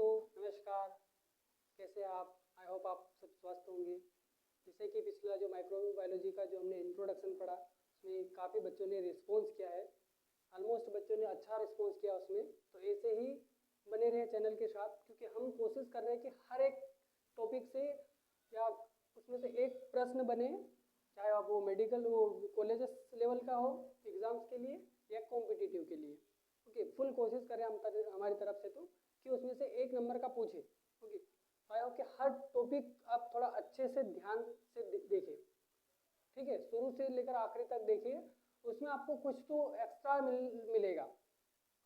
दोस्तों, नमस्कार। कैसे आप? आई होप आप सब स्वस्थ होंगे। जैसे कि पिछला जो माइक्रोबायोलॉजी का जो हमने इंट्रोडक्शन पढ़ा, उसमें काफ़ी बच्चों ने रिस्पॉन्स किया है। ऑलमोस्ट बच्चों ने अच्छा रिस्पॉन्स किया उसमें। तो ऐसे ही बने रहे चैनल के साथ, क्योंकि हम कोशिश कर रहे हैं कि हर एक टॉपिक से या उसमें से एक प्रश्न बने, चाहे आप वो मेडिकल वो कॉलेजेस लेवल का हो एग्ज़ाम्स के लिए या कॉम्पिटिटिव के लिए। ओके, फुल कोशिश करें हम हमारी तरफ से तो कि उसमें से एक नंबर का पूछे। ओके, आई होप कि हर टॉपिक आप थोड़ा अच्छे से ध्यान से देखें। ठीक है, शुरू से लेकर आखिरी तक देखिए, उसमें आपको कुछ तो एक्स्ट्रा मिलेगा।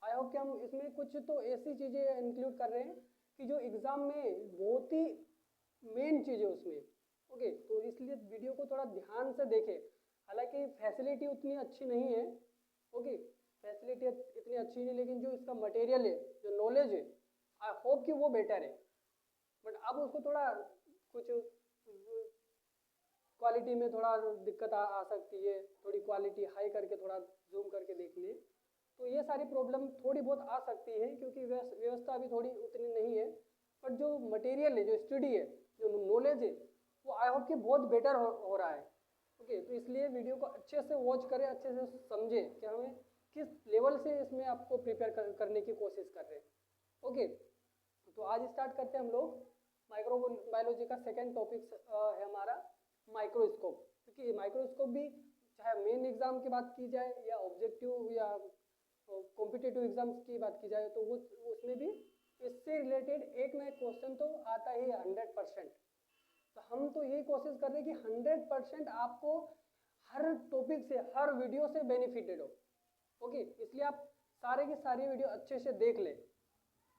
आई होप कि हम इसमें कुछ तो ऐसी चीज़ें इंक्लूड कर रहे हैं कि जो एग्ज़ाम में बहुत ही मेन चीज़ है उसमें। ओके, तो इसलिए वीडियो को थोड़ा ध्यान से देखें। हालांकि फैसिलिटी उतनी अच्छी नहीं है। ओके, फैसिलिटी इतनी अच्छी नहीं, लेकिन जो इसका मटेरियल है, जो नॉलेज है, आई होप कि वो बेटर है। बट अब उसको थोड़ा कुछ क्वालिटी में थोड़ा दिक्कत आ सकती है। थोड़ी क्वालिटी हाई करके थोड़ा जूम करके देख लिए तो ये सारी प्रॉब्लम थोड़ी बहुत आ सकती है, क्योंकि व्यवस्था भी थोड़ी उतनी नहीं है। बट जो मटेरियल है, जो स्टडी है, जो नॉलेज है, वो आई होप कि बहुत बेटर हो रहा है। ओके, तो इसलिए वीडियो को अच्छे से वॉच करें, अच्छे से समझें कि हमें किस लेवल से इसमें आपको प्रिपेयर करने की कोशिश कर रहे हैं। ओके, तो आज स्टार्ट करते हैं हम लोग। माइक्रोबायोलॉजी का सेकेंड टॉपिक है हमारा माइक्रोस्कोप। क्योंकि माइक्रोस्कोप भी चाहे मेन एग्जाम की बात की जाए या ऑब्जेक्टिव या कॉम्पिटिटिव एग्जाम्स की बात की जाए, तो वो उसमें भी इससे रिलेटेड एक ना एक क्वेश्चन तो आता ही है 100%। तो हम तो यही कोशिश कर रहे हैं कि 100% आपको हर टॉपिक से, हर वीडियो से बेनिफिटेड हो। ओके, इसलिए आप सारे की सारी वीडियो अच्छे से देख लें।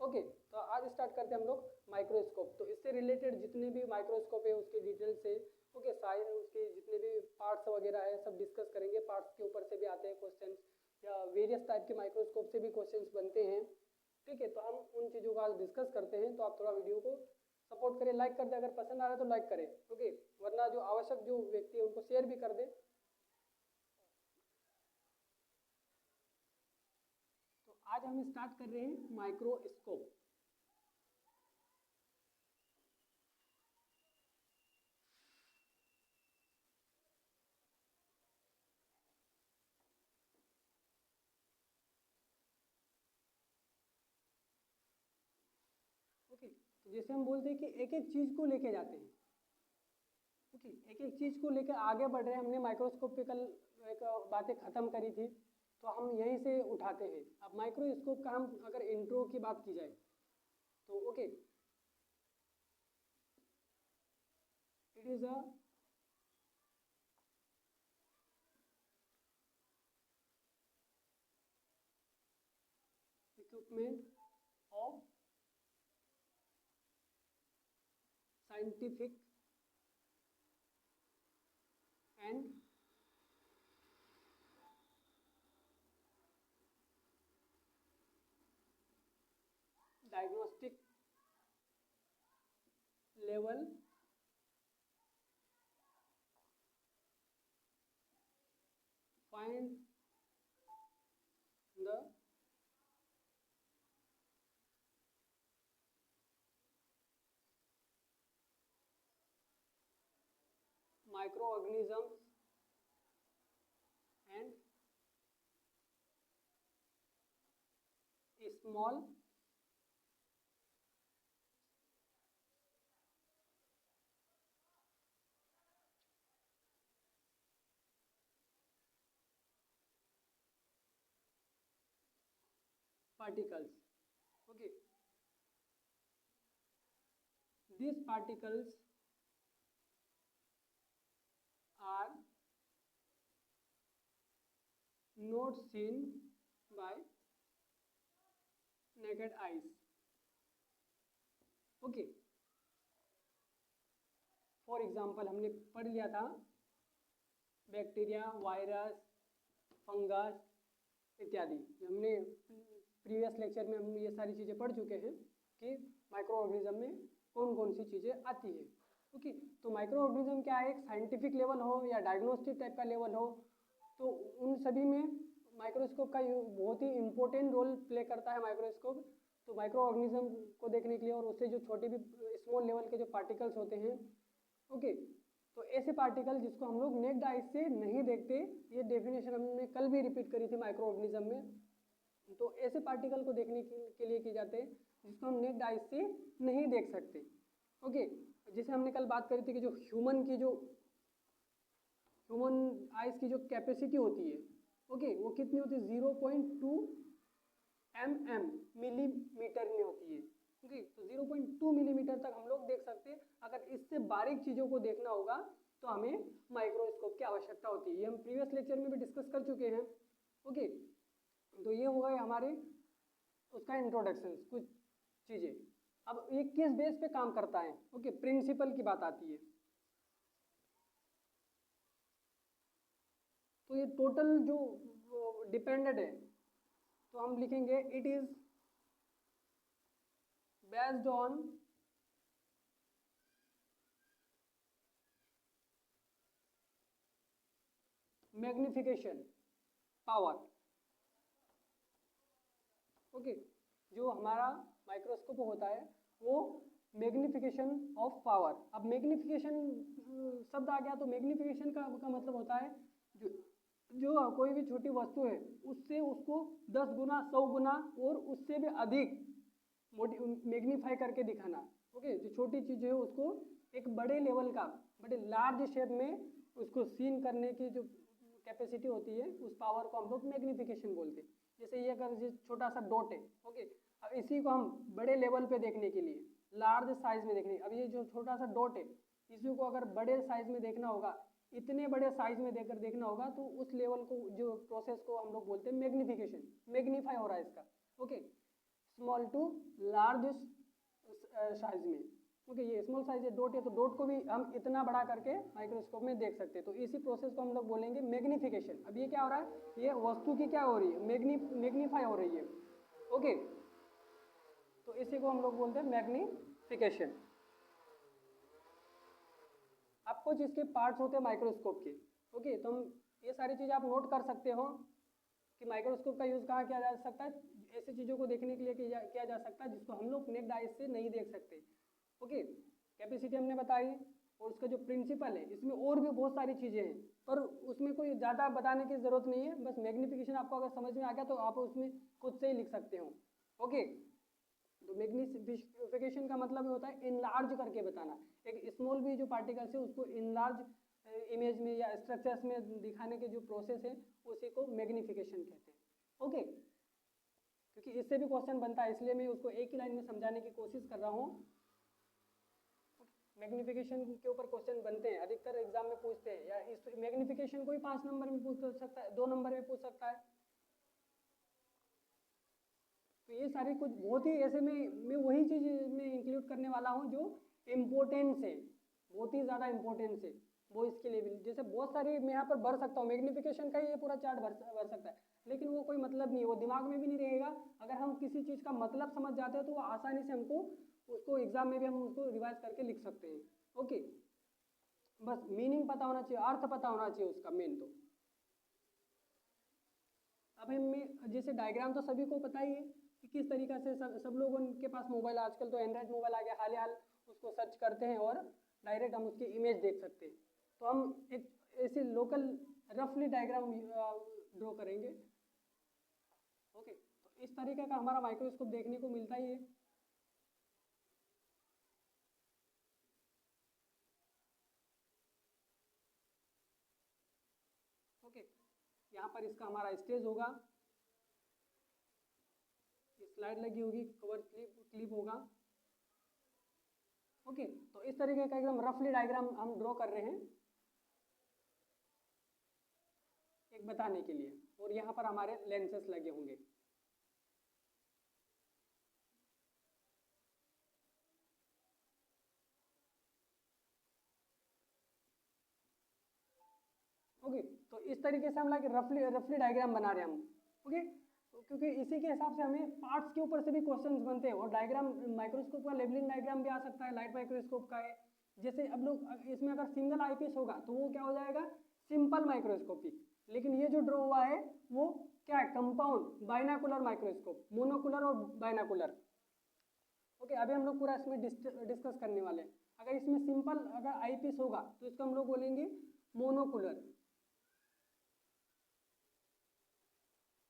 ओके, तो आज स्टार्ट करते हैं हम लोग माइक्रोस्कोप। तो इससे रिलेटेड जितने भी माइक्रोस्कोप है उसके डिटेल से, ओके, सारे उसके जितने भी पार्ट्स वगैरह है सब डिस्कस करेंगे। पार्ट्स के ऊपर से भी आते हैं क्वेश्चंस, या वेरियस टाइप के माइक्रोस्कोप से भी क्वेश्चंस बनते हैं। ठीक है, तो हम उन चीज़ों का आज डिस्कस करते हैं। तो आप थोड़ा वीडियो को सपोर्ट करें, लाइक कर दें, अगर पसंद आ रहा है तो लाइक करें। ओके, वरना जो आवश्यक जो व्यक्ति है उनको शेयर भी कर दें। तो आज हम स्टार्ट कर रहे हैं माइक्रोस्कोप। ओके, तो जैसे हम बोलते हैं कि एक एक चीज़ को लेके जाते हैं। ओके, एक एक चीज़ को लेकर आगे बढ़ रहे हैं। हमने माइक्रोस्कोप पे कल एक बातें ख़त्म करी थी, तो हम यहीं से उठाते हैं। अब माइक्रोस्कोप का हम अगर इंट्रो की बात की जाए तो okay, it is a equipment of scientific and diagnostic level find the microorganisms and small particles. Okay, these particles are not seen by naked eyes. Okay, for example हमने पढ़ लिया था बैक्टीरिया, वायरस, फंगस इत्यादि। हमने previous lecture में हम ये सारी चीज़ें पढ़ चुके हैं कि माइक्रो ऑर्गेनिज्म में कौन कौन सी चीज़ें आती है। ओके, तो माइक्रो ऑर्गेनिज्म क्या है, एक साइंटिफिक लेवल हो या डायग्नोस्टिक टाइप का लेवल हो, तो उन सभी में माइक्रोस्कोप का बहुत ही इम्पोर्टेंट रोल प्ले करता है माइक्रोस्कोप। तो माइक्रो ऑर्गेनिज्म को देखने के लिए, और उससे जो छोटे भी स्मॉल लेवल के जो पार्टिकल्स होते हैं, ओके, तो ऐसे पार्टिकल जिसको हम लोग नेक्ड आई से नहीं देखते, ये डेफिनेशन हमने कल भी रिपीट करी थी माइक्रो ऑर्गेनिज्म में। तो ऐसे पार्टिकल को देखने के लिए किए जाते हैं जिसको हम नेक्ड आई से नहीं देख सकते। ओके, जैसे हमने कल बात करी थी कि जो ह्यूमन आइज की जो कैपेसिटी होती है, ओके, वो कितनी होती है, 0.2 मिलीमीटर में होती है। ओके, तो 0.2 मिलीमीटर तक हम लोग देख सकते हैं। अगर इससे बारीक चीज़ों को देखना होगा तो हमें माइक्रोस्कोप की आवश्यकता होती है। ये हम प्रीवियस लेक्चर में भी डिस्कस कर चुके हैं। ओके, तो ये हो गए हमारे उसका इंट्रोडक्शन, कुछ चीज़ें। अब ये किस बेस पे काम करता है, ओके, प्रिंसिपल की बात आती है। तो ये टोटल जो डिपेंडेंट है, तो हम लिखेंगे it is based on magnification power. Okay, जो हमारा माइक्रोस्कोप होता है वो मैग्निफिकेशन ऑफ पावर। अब मैग्निफिकेशन शब्द आ गया, तो मैग्निफिकेशन का मतलब होता है जो कोई भी छोटी वस्तु है उससे उसको 10 गुना 100 गुना और उससे भी अधिक मैग्नीफाई करके दिखाना। ओके, जो छोटी चीज़ है उसको एक बड़े लेवल का, बड़े लार्ज शेप में उसको सीन करने की जो कैपेसिटी होती है, उस पावर को हम लोग मैग्निफिकेशन बोलते हैं। जैसे ये अगर छोटा सा डॉट है, ओके, अब इसी को हम बड़े लेवल पे देखने के लिए, लार्ज साइज में देखने, अब ये जो छोटा सा डॉट है इसी को अगर बड़े साइज में देखना होगा, इतने बड़े साइज में देखकर देखना होगा, तो उस लेवल को, जो प्रोसेस को हम लोग बोलते हैं मैग्निफिकेशन, मैग्नीफाई हो रहा है इसका। Okay, small to large size में। ओके, ये स्मॉल साइज है, डॉट है, तो डॉट को भी हम इतना बड़ा करके माइक्रोस्कोप में देख सकते हैं। तो इसी प्रोसेस को हम लोग बोलेंगे मैग्निफिकेशन। अब ये क्या हो रहा है, ये वस्तु की क्या हो रही है, मैग्नीफाई हो रही है। ओके, तो इसी को हम लोग बोलते हैं मैग्निफिकेशन। अब कुछ इसके पार्ट्स होते हैं माइक्रोस्कोप के। ओके, तो हम ये सारी चीज़ आप नोट कर सकते हो कि माइक्रोस्कोप का यूज़ कहाँ किया जा सकता है। ऐसी चीज़ों को देखने के लिए किया जा सकता है जिसको हम लोग नेक्ड आई से नहीं देख सकते। ओके, कैपेसिटी हमने बताई, और उसका जो प्रिंसिपल है, इसमें और भी बहुत सारी चीज़ें हैं, पर उसमें कोई ज़्यादा बताने की ज़रूरत नहीं है। बस मैग्निफिकेशन आपको अगर समझ में आ गया तो आप उसमें खुद से ही लिख सकते हो। ओके, तो मैग्निफिकेशन का मतलब होता है इनलार्ज करके बताना। एक स्मॉल भी जो पार्टिकल्स है उसको इनलार्ज इमेज में या स्ट्रक्चर्स में दिखाने के जो प्रोसेस है उसी को मैग्निफिकेशन कहते हैं। ओके, क्योंकि इससे भी क्वेश्चन बनता है, इसलिए मैं उसको एक ही लाइन में समझाने की कोशिश कर रहा हूँ। मैग्निफिकेशन के ऊपर क्वेश्चन बनते हैं, अधिकतर एग्जाम में पूछते हैं, या इस मैग्निफिकेशन को ही 5 नंबर में पूछ सकता है, 2 नंबर में पूछ सकता है। तो ये सारी कुछ बहुत ही ऐसे में मैं वही चीज़ में इंक्लूड करने वाला हूँ जो इम्पोर्टेंस है, बहुत ही ज़्यादा इम्पोर्टेंस है वो इसके लिए भी। जैसे बहुत सारी मैं यहाँ पर भर सकता हूँ, मैग्निफिकेशन का ही ये पूरा चार्ट भर सकता है, लेकिन वो कोई मतलब नहीं है, वो दिमाग में भी नहीं रहेगा। अगर हम किसी चीज़ का मतलब समझ जाते हैं तो वो आसानी से हमको उसको एग्जाम में भी हम उसको रिवाइज करके लिख सकते हैं। ओके, बस मीनिंग पता होना चाहिए, अर्थ पता होना चाहिए उसका मेन। तो अब हमें जैसे डायग्राम तो सभी को पता ही है कि किस तरीक़ा से सब लोगों के पास मोबाइल, आजकल तो एंड्रॉयड मोबाइल आ गया, हाल उसको सर्च करते हैं और डायरेक्ट हम उसकी इमेज देख सकते हैं। तो हम एक ऐसे लोकल रफली डायग्राम ड्रॉ करेंगे। ओके, तो इस तरीके का हमारा माइक्रोस्कोप देखने को मिलता ही है। ओके, यहाँ पर इसका हमारा स्टेज होगा, स्लाइड लगी होगी, कवर क्लिप होगा। ओके, तो इस तरीके का एकदम रफली डायग्राम हम ड्रॉ कर रहे हैं एक बताने के लिए, और यहाँ पर हमारे लेंसेस लगे होंगे। ओके, तो इस तरीके से हम लाइक रफली डायग्राम बना रहे हैं हम। ओके, क्योंकि इसी के हिसाब से हमें पार्ट्स के ऊपर से भी क्वेश्चंस बनते हैं, और डायग्राम माइक्रोस्कोप का लेबलिंग डायग्राम भी आ सकता है, लाइट माइक्रोस्कोप का है। जैसे अब लोग इसमें अगर सिंगल आईपीस होगा तो वो क्या हो जाएगा, सिंपल माइक्रोस्कोपिक। लेकिन ये जो ड्रॉ हुआ है वो क्या है, कंपाउंड बाइनाकुलर माइक्रोस्कोप, मोनोकुलर और बाइनाकुलर। ओके, अभी हम लोग पूरा इसमें डिस्कस करने वाले हैं। अगर इसमें सिंपल अगर आई पीस होगा तो इसको हम लोग बोलेंगे मोनोकुलर,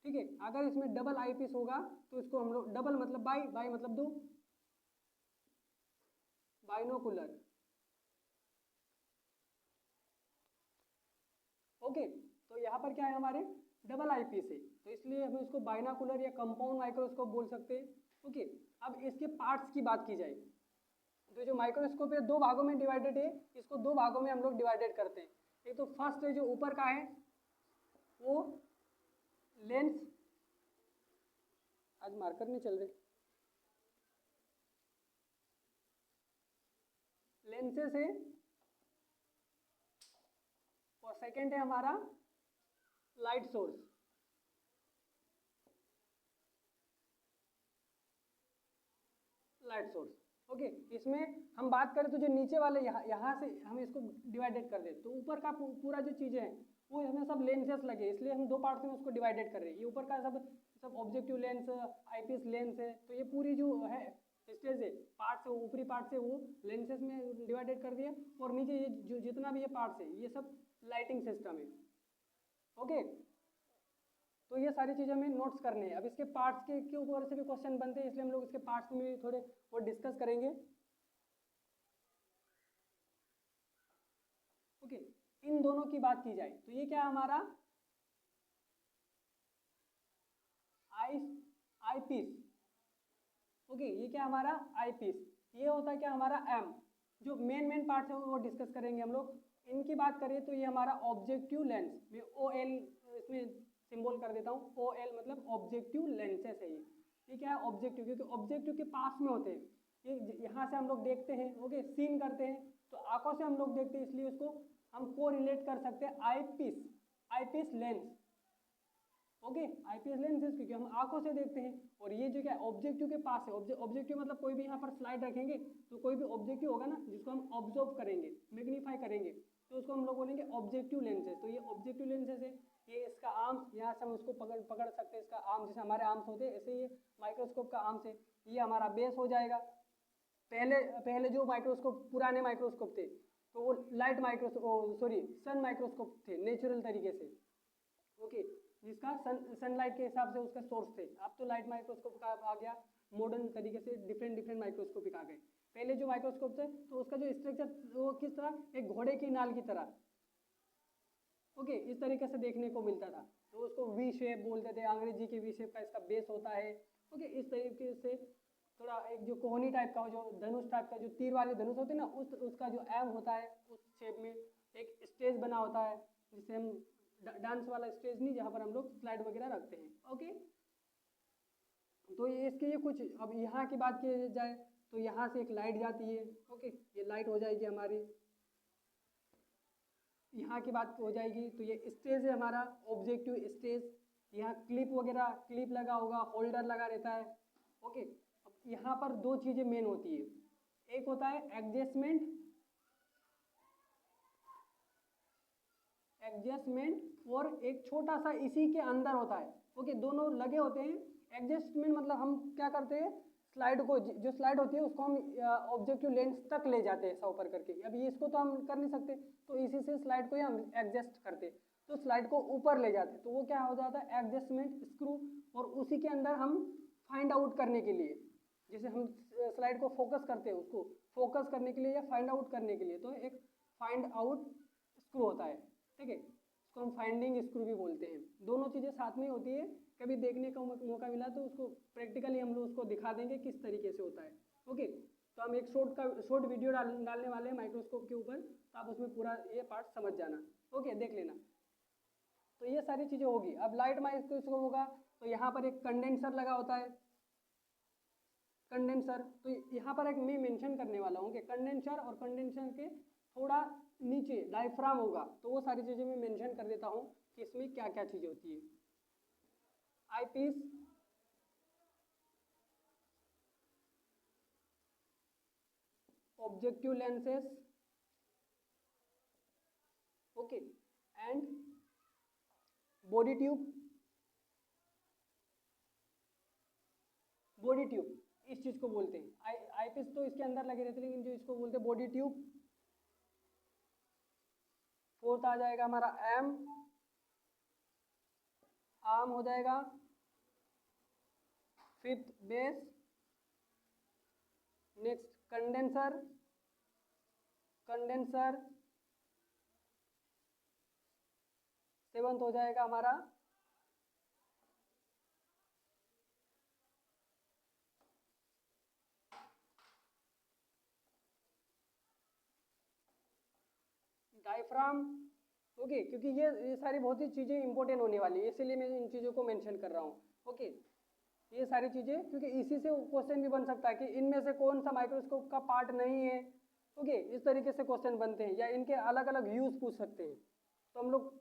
ठीक है। अगर इसमें डबल आई पीस होगा तो इसको हम लोग, डबल मतलब बाई, बाई मतलब दो, बाइनोकुलर, ओके। तो यहाँ पर क्या है, हमारे डबल आई पीस है, तो इसलिए हम इसको बाइनाकुलर या कंपाउंड माइक्रोस्कोप बोल सकते हैं, ओके। अब इसके पार्ट्स की बात की जाए तो जो माइक्रोस्कोप है दो भागों में डिवाइडेड है, इसको दो भागों में हम लोग डिवाइडेड करते हैं। एक तो फर्स्ट है जो ऊपर का है वो लेंस, आज मार्कर नहीं चल रहे, लेंसेस है, और सेकंड है हमारा light source, light source, okay. इसमें हम बात करें तो जो नीचे वाले यहाँ से हम इसको डिवाइडेड कर दें, तो ऊपर का पूरा जो चीज़ें हैं वो इसमें सब लेंसेस लगे, इसलिए हम दो पार्ट्स में उसको डिवाइडेड कर रहे हैं। ये ऊपर का सब सब ऑब्जेक्टिव लेंस, आईपीस लेंस है, तो ये पूरी जो है स्टेज है पार्ट से, ऊपरी पार्ट से वो लेंसेस में डिवाइडेड कर दिया, और नीचे ये जो जितना भी ये पार्ट्स है ये सब लाइटिंग सिस्टम है, ओके। तो ये सारी चीज़ें हमें नोट्स करने हैं। अब इसके पार्ट्स के ऊपर से भी क्वेश्चन बनते हैं, इसलिए हम लोग इसके पार्ट्स में भी थोड़े वो डिस्कस करेंगे, ओके। इन दोनों की बात की जाए तो ये क्या है हमारा आई आई पीस, ओके। ये क्या हमारा आई पीस, ये होता है क्या हमारा एम। जो मेन पार्ट्स है वो डिस्कस करेंगे हम लोग। इनकी बात करें तो ये हमारा ऑब्जेक्टिव लेंस, मैं ओ एल इसमें सिंबल कर देता हूँ, ओ एल मतलब ऑब्जेक्टिव लेंसेस है ये क्या है ऑब्जेक्टिव, क्योंकि ऑब्जेक्टिव के पास में होते हैं, ये यहाँ से हम लोग देखते हैं, ओके, सीन करते हैं, तो आंखों से हम लोग देखते हैं, इसलिए उसको हम को रिलेट कर सकते हैं eyepiece lens, okay. Eyepiece lenses क्योंकि हम आंखों से देखते हैं, और ये जो क्या ऑब्जेक्टिव के पास है, ऑब्जेक्टिव मतलब कोई भी यहाँ पर स्लाइड रखेंगे तो कोई भी ऑब्जेक्टिव होगा ना जिसको हम ऑब्जर्व करेंगे, मैग्नीफाई करेंगे, तो उसको हम लोग बोलेंगे ऑब्जेक्टिव लेंसेज। तो ये ऑब्जेक्टिव लेंसेज है, ये इसका आर्म्स, यहाँ से हम उसको पकड़ सकते हैं, इसका आर्म जैसे हमारे आर्म्स होते हैं ऐसे ये माइक्रोस्कोप का आर्म्स है, ये हमारा बेस हो जाएगा। पहले जो माइक्रोस्कोप, पुराने माइक्रोस्कोप थे तो वो लाइट माइक्रोस्कोप, सॉरी सन माइक्रोस्कोप थे नेचुरल तरीके से, ओके, जिसका सनलाइट के हिसाब से उसका सोर्स थे। अब तो लाइट माइक्रोस्कोप का आ गया, मॉडर्न तरीके से डिफरेंट माइक्रोस्कोपिक आ गए। पहले जो माइक्रोस्कोप थे तो उसका जो स्ट्रक्चर वो किस तरह, एक घोड़े की नाल की तरह, ओके, इस तरीके से देखने को मिलता था, तो उसको वी शेप बोलते थे, अंग्रेजी के वी शेप का इसका बेस होता है, ओके। इस तरीके से थोड़ा एक जो कोहनी टाइप का हो, जो धनुष टाइप का, जो तीर वाले धनुष होते हैं ना, उसका जो एम होता है उस शेप में एक स्टेज बना होता है, जिसे हम डांस वाला स्टेज नहीं, जहाँ पर हम लोग स्लाइड वगैरह रखते हैं, ओके। तो ये इसके ये कुछ, अब यहाँ की बात की जाए तो यहाँ से एक लाइट जाती है, ओके, ये लाइट हो जाएगी हमारी, यहाँ की बात हो जाएगी तो ये स्टेज है हमारा ऑब्जेक्टिव स्टेज, यहाँ क्लिप वगैरह, क्लिप लगा होगा, होल्डर लगा रहता है, ओके। अब यहाँ पर दो चीज़ें मेन होती है, एक होता है एडजस्टमेंट और एक छोटा सा इसी के अंदर होता है, ओके, दोनों लगे होते हैं। एडजस्टमेंट मतलब हम क्या करते हैं, स्लाइड को, जो स्लाइड होती है उसको हम ऑब्जेक्टिव लेंस तक ले जाते हैं ऐसा ऊपर करके, अभी इसको तो हम कर नहीं सकते, तो इसी से स्लाइड को ही हम एडजस्ट करते, तो स्लाइड को ऊपर ले जाते, तो वो क्या हो जाता है एडजस्टमेंट स्क्रू, और उसी के अंदर हम फाइंड आउट करने के लिए, जैसे हम स्लाइड को फोकस करते हैं, उसको फोकस करने के लिए या फाइंड आउट करने के लिए, तो एक फाइंड आउट स्क्रू होता है, ठीक है, इसको हम फाइंडिंग स्क्रू भी बोलते हैं। दोनों चीज़ें साथ में ही होती है, कभी देखने का मौका मिला तो उसको प्रैक्टिकली हम लोग उसको दिखा देंगे किस तरीके से होता है, ओके। तो हम एक शॉर्ट वीडियो डालने वाले हैं माइक्रोस्कोप के ऊपर, तो आप उसमें पूरा ये पार्ट समझ जाना, ओके, देख लेना। तो ये सारी चीज़ें होगी। अब लाइट माइक्रोस्कोप होगा तो यहाँ पर एक कंडेंसर लगा होता है, कंडेंसर, तो यहाँ पर एक मैं मेंशन करने वाला हूँ कि कंडेंसर और कंडेंसर के थोड़ा नीचे डायफ्राम होगा, तो वो सारी चीज़ें मैं मेंशन कर देता हूँ कि इसमें क्या क्या चीज़ें होती है। Eyepiece, objective lenses, okay, and body tube इस चीज़ को बोलते हैं। आई पीस तो इसके अंदर लगे रहते हैं, लेकिन जो इसको बोलते हैं बॉडी ट्यूब। फोर्थ आ जाएगा हमारा एम, आर्म हो जाएगा। Fifth base. Next condenser, condenser. Seventh हो जाएगा हमारा डायफ्राम। ओके, क्योंकि ये सारी बहुत ही चीज़ें इंपॉर्टेंट होने वाली है, इसीलिए मैं इन चीज़ों को मेंशन कर रहा हूँ। ओके, ये सारी चीज़ें, क्योंकि इसी से क्वेश्चन भी बन सकता है कि इनमें से कौन सा माइक्रोस्कोप का पार्ट नहीं है। ओके, इस तरीके से क्वेश्चन बनते हैं, या इनके अलग अलग यूज़ पूछ सकते हैं। तो हम लोग,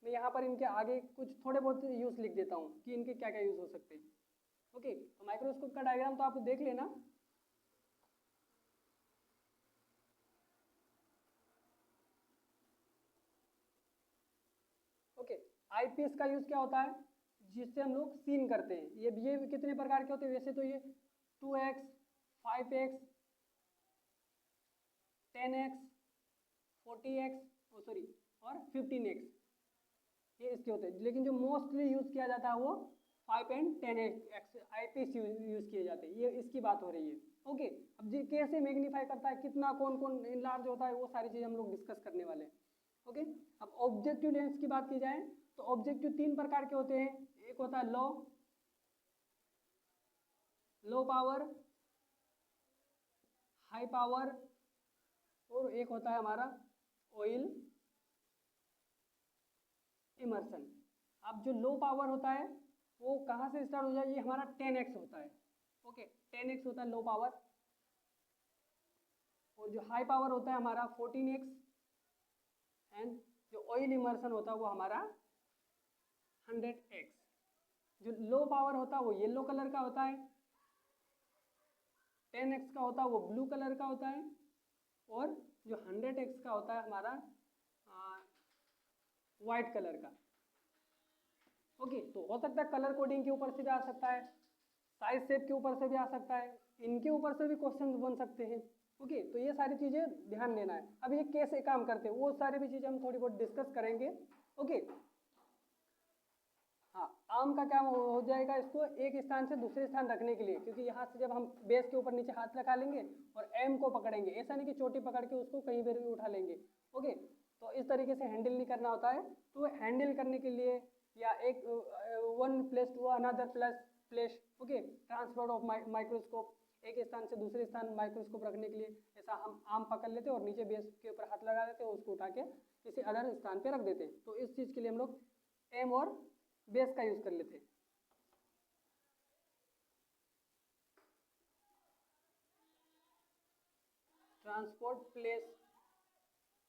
मैं यहाँ पर इनके आगे कुछ थोड़े बहुत यूज़ लिख देता हूँ कि इनके क्या क्या यूज़ हो सकते हैं। ओके, तो माइक्रोस्कोप का डायग्राम तो आप देख लेना। ओके, आईपीएस का यूज़ क्या होता है, जिससे हम लोग सीन करते हैं। ये कितने प्रकार के होते हैं, वैसे तो ये 2x, 5x, 10x, 40x sorry और 15x, ये इसके होते हैं। लेकिन जो मोस्टली यूज़ किया जाता है वो 5 एंड 10x आईपीएस यूज़ किए जाते हैं, ये इसकी बात हो रही है। ओके, अब जी कैसे मैग्नीफाई करता है, कितना कौन कौन इनलार्ज होता है, वो सारी चीज़ें हम लोग डिस्कस करने वाले हैं। ओके, अब ऑब्जेक्टिव लेंस की बात की जाए तो ऑब्जेक्टिव 3 प्रकार के होते हैं। एक होता है लो पावर, हाई पावर, और एक होता है हमारा ऑयल इमर्सन। अब जो लो पावर होता है वो कहाँ से स्टार्ट हो जाए, ये हमारा 10x होता है। ओके, 10x होता है लो पावर, और जो हाई पावर होता है हमारा 14x, एंड जो ऑयल इमर्सन होता है वो हमारा 100x। जो लो पावर होता है वो येलो कलर का होता है, 10x का होता है वो ब्लू कलर का होता है, और जो 100x का होता है हमारा वाइट कलर का। ओके, तो हो सकता है कलर कोडिंग के ऊपर से भी आ सकता है, साइज शेप के ऊपर से भी आ सकता है, इनके ऊपर से भी क्वेश्चन बन सकते हैं। ओके, तो ये सारी चीज़ें ध्यान देना है। अब ये कैसे काम करते हैं वो सारी भी चीज़ें हम थोड़ी बहुत डिस्कस करेंगे। ओके, हाँ, आर्म का क्या हो जाएगा, इसको एक स्थान से दूसरे स्थान रखने के लिए, क्योंकि यहाँ से जब हम बेस के ऊपर नीचे हाथ रखा लेंगे और एम को पकड़ेंगे, ऐसा नहीं कि चोटी पकड़ के उसको कहीं पर भी उठा लेंगे। ओके, तो इस तरीके से हैंडल नहीं करना होता है। तो हैंडल करने के लिए, या एक one place to another place, okay, transfer of microscope, एक स्थान से दूसरे स्थान माइक्रोस्कोप रखने के लिए ऐसा हम आर्म पकड़ लेते हैं और नीचे बेस के ऊपर हाथ लगा देते हैं, उसको उठा के किसी अदर स्थान पे रख देते हैं। तो इस चीज़ के लिए हम लोग एम और बेस का यूज कर लेते हैं। ट्रांसपोर्ट प्लेस,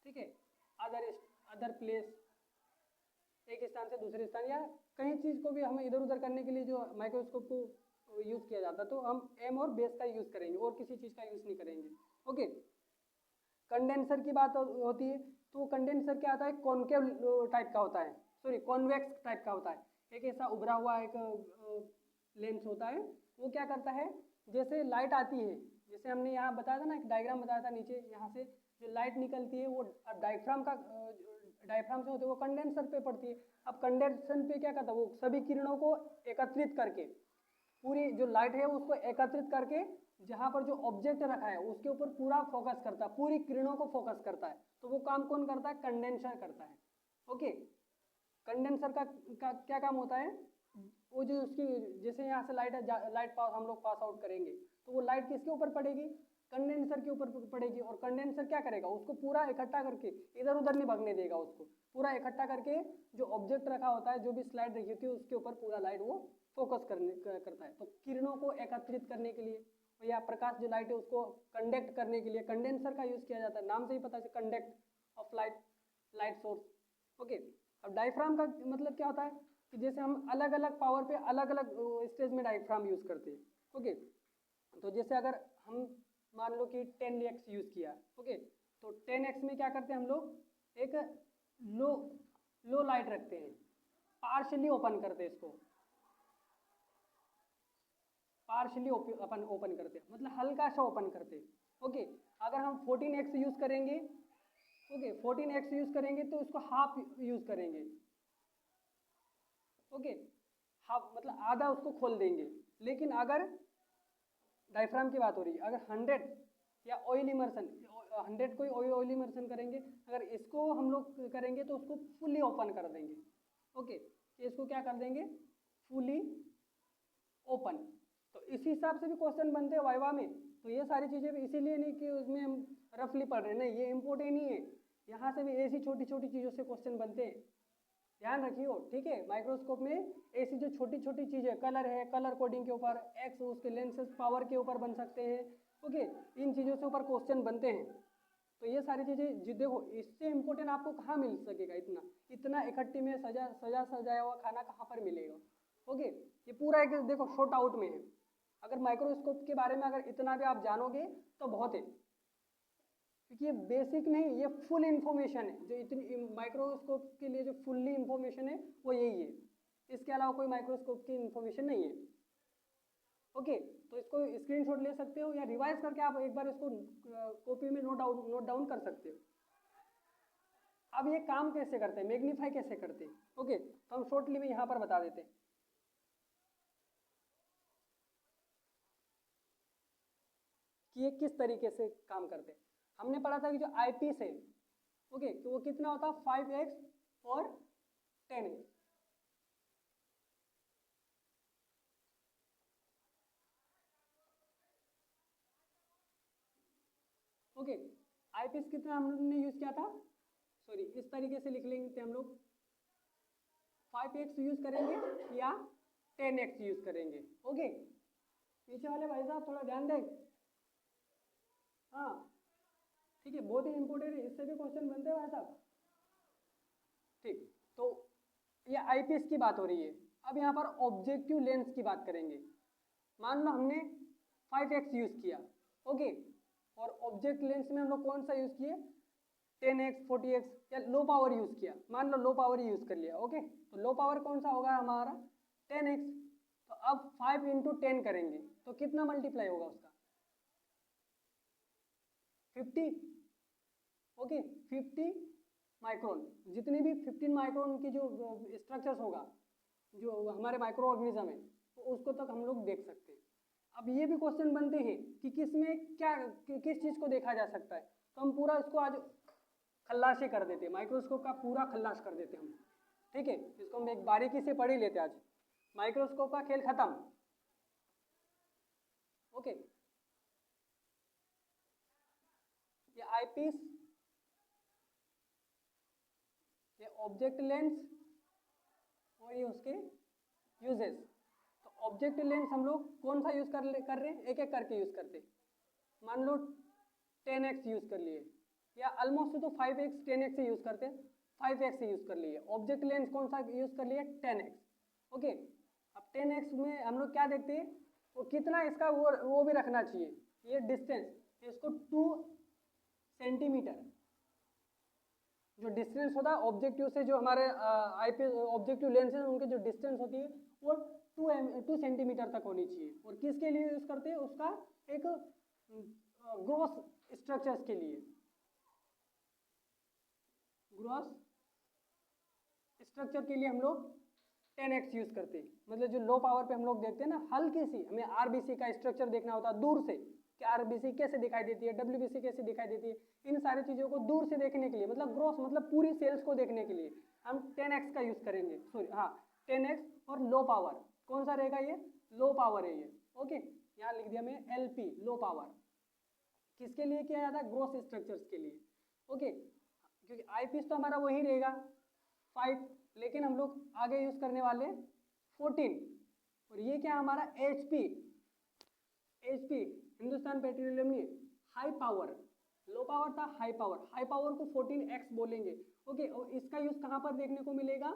ठीक है, अदर प्लेस, एक स्थान से दूसरे स्थान, या कहीं चीज़ को भी हमें इधर उधर करने के लिए जो माइक्रोस्कोप को यूज़ किया जाता है, तो हम एम और बेस का यूज़ करेंगे और किसी चीज़ का यूज़ नहीं करेंगे। ओके, कंडेंसर की बात होती है, तो कंडेंसर क्या होता है, कॉनकेव टाइप का होता है, सॉरी कॉन्वेक्स टाइप का होता है। एक ऐसा उभरा हुआ एक लेंस होता है, वो क्या करता है, जैसे लाइट आती है, जैसे हमने यहाँ बताया था ना, एक डायग्राम बताया था नीचे, यहाँ से जो लाइट निकलती है वो डायफ्राम से होते वो कंडेंसर पे पड़ती है। अब कंडेंसर पे क्या करता है, वो सभी किरणों को एकत्रित करके, पूरी जो लाइट है उसको एकत्रित करके जहाँ पर जो ऑब्जेक्ट रखा है उसके ऊपर पूरा फोकस करता है, पूरी किरणों को फोकस करता है। तो वो काम कौन करता है, कंडेंसर करता है। ओके, कंडेंसर का क्या काम होता है, वो जो उसकी, जैसे यहाँ से लाइट पास हम लोग पास आउट करेंगे, तो वो लाइट किसके ऊपर पड़ेगी, कंडेंसर के ऊपर पड़ेगी, और कंडेंसर क्या करेगा, उसको पूरा इकट्ठा करके, इधर उधर नहीं भगने देगा, उसको पूरा इकट्ठा करके जो ऑब्जेक्ट रखा होता है, जो भी स्लाइड रखी होती है उसके ऊपर पूरा लाइट वो फोकस करता है। तो किरणों को एकत्रित करने के लिए, या प्रकाश जो लाइट है उसको कंडक्ट करने के लिए कंडेंसर का यूज किया जाता है। नाम से ही पता है, conduct of light source. Okay, अब डायफ्राम का मतलब क्या होता है कि जैसे हम अलग अलग पावर पे अलग अलग स्टेज में डायफ्राम यूज करते हैं। ओके, तो जैसे अगर हम मान लो कि 10x यूज किया, ओके, तो 10x में क्या करते हैं हम लोग, एक लो लो लाइट रखते हैं, पार्शियली ओपन करते हैं इसको, पार्शली अपन ओपन करते हैं, मतलब हल्का सा ओपन करते हैं। ओके, अगर हम 14x यूज़ करेंगे, ओके 14x यूज़ करेंगे तो उसको हाफ यूज़ करेंगे। ओके, हाफ मतलब आधा उसको खोल देंगे। लेकिन अगर डायफ्राम की बात हो रही है, अगर 100 या ऑयल इमर्शन, 100 को ऑयल इमर्शन करेंगे, अगर इसको हम लोग करेंगे तो उसको फुली ओपन कर देंगे। ओके, इसको क्या कर देंगे, फुली ओपन। तो इस हिसाब से भी क्वेश्चन बनते हैं वाइवा में। तो ये सारी चीज़ें भी इसीलिए नहीं कि उसमें हम रफली पढ़ रहे हैं, नहीं, ये इम्पोर्टेंट नहीं है, यहाँ से भी ऐसी छोटी छोटी चीज़ों से क्वेश्चन बनते हैं, ध्यान रखियो, ठीक है। माइक्रोस्कोप में ऐसी जो छोटी छोटी चीज़ें, कलर है, कलर कोडिंग के ऊपर, एक्स उसके लेंसेज पावर के ऊपर बन सकते हैं। ओके, इन चीज़ों से ऊपर क्वेश्चन बनते हैं। तो ये सारी चीज़ें देखो, इससे इम्पोर्टेंट आपको कहाँ मिल सकेगा, इतना इतना इकट्ठी में सजाया हुआ खाना कहाँ पर मिलेगा। ओके, ये पूरा एक देखो शॉर्ट आउट में है। अगर माइक्रोस्कोप के बारे में अगर इतना भी आप जानोगे तो बहुत है, क्योंकि ये बेसिक नहीं, ये फुल इंफॉर्मेशन है। जो इतनी माइक्रोस्कोप के लिए जो फुल्ली इंफॉर्मेशन है वो यही है, इसके अलावा कोई माइक्रोस्कोप की इंफॉर्मेशन नहीं है। ओके, तो इसको स्क्रीनशॉट ले सकते हो या रिवाइज करके आप एक बार इसको कॉपी में नोट डाउन कर सकते हो। अब ये काम कैसे करते हैं, मैग्नीफाई कैसे करते हैं, ओके, तो हम शॉर्टली में यहाँ पर बता देते हैं कि ये किस तरीके से काम करते हैं। हमने पढ़ा था कि जो आईपीस है, ओके, तो वो कितना होता है, 5x और 10x। ओके, आईपीस कितना हमने यूज किया था, सॉरी इस तरीके से लिख लेंगे हम लोग, 5x यूज करेंगे या 10x यूज करेंगे। ओके, पीछे वाले भाई साहब थोड़ा ध्यान दें, हाँ ठीक है, बहुत ही इंपॉर्टेंट है, इससे भी क्वेश्चन बनते हैं भाई साहब। ठीक, तो ये आईपीएस की बात हो रही है। अब यहाँ पर ऑब्जेक्टिव लेंस की बात करेंगे। मान लो हमने 5x यूज किया, ओके, और ऑब्जेक्ट लेंस में हम लोग कौन सा यूज किए, 10x 40x या लो पावर यूज किया। मान लो लो पावर यूज कर लिया, ओके, तो लो पावर कौन सा होगा हमारा, 10x। तो अब 5 इंटू 10 करेंगे तो कितना मल्टीप्लाई होगा उसका, 50। ओके, 50 माइक्रोन, जितनी भी 15 माइक्रोन की जो स्ट्रक्चर्स होगा जो हमारे माइक्रो ऑर्गेनिज्म है, तो उसको तक हम लोग देख सकते हैं। अब ये भी क्वेश्चन बनते हैं कि किस में क्या किस चीज़ को देखा जा सकता है। तो हम पूरा इसको आज खल्लाशी कर देते हैं, माइक्रोस्कोप का पूरा खल्लाश कर देते हैं हम, ठीक है। इसको हम एक बारीकी से पढ़ ही लेते हैं आज, माइक्रोस्कोप का खेल खत्म। ओके, ये आईपीस, ये ऑब्जेक्ट लेंस और ये उसके यूजेस। तो ऑब्जेक्ट लेंस हम लोग कौन सा यूज कर रहे हैं, एक एक करके यूज करते हैं। मान लो 10x यूज कर लिए, या ऑलमोस्ट तो 5x 10x से यूज करते हैं, 5x से यूज कर लिए। ऑब्जेक्ट लेंस कौन सा यूज कर लिए, 10x। ओके, अब 10x में हम लोग क्या देखते हैं, वो कितना इसका वो भी रखना चाहिए, ये डिस्टेंस, इसको 2 सेंटीमीटर जो डिस्टेंस होता है ऑब्जेक्टिव से, जो हमारे आईपीएस ऑब्जेक्टिव लेंस है उनके जो डिस्टेंस होती है वो 2 सेंटीमीटर तक होनी चाहिए। और किसके लिए यूज करते हैं, उसका एक ग्रॉस स्ट्रक्चर्स के लिए, ग्रॉस स्ट्रक्चर के लिए हम लोग 10x यूज करते हैं। मतलब जो लो पावर पे हम लोग देखते हैं ना, हल्की सी हमें आरबीसी का स्ट्रक्चर देखना होता है दूर से, कि आरबीसी कैसे दिखाई देती है, डब्ल्यूबीसी कैसे दिखाई देती है, इन सारी चीज़ों को दूर से देखने के लिए, मतलब ग्रॉस मतलब पूरी सेल्स को देखने के लिए हम 10x का यूज करेंगे। सॉरी हाँ, 10x और लो पावर कौन सा रहेगा, ये लो पावर है ये। ओके, यहाँ लिख दिया मैं LP, लो पावर। किसके लिए किया जाता है, ग्रॉस स्ट्रक्चर्स के लिए। ओके, क्योंकि आईपीस तो हमारा वही रहेगा 5, लेकिन हम लोग आगे यूज करने वाले 14। और ये क्या हमारा HP, हिंदुस्तान पेट्रोलियम नहीं, हाई पावर, लो पावर था हाई पावर, हाई पावर को 14x बोलेंगे। ओके, और इसका यूज कहाँ पर देखने को मिलेगा,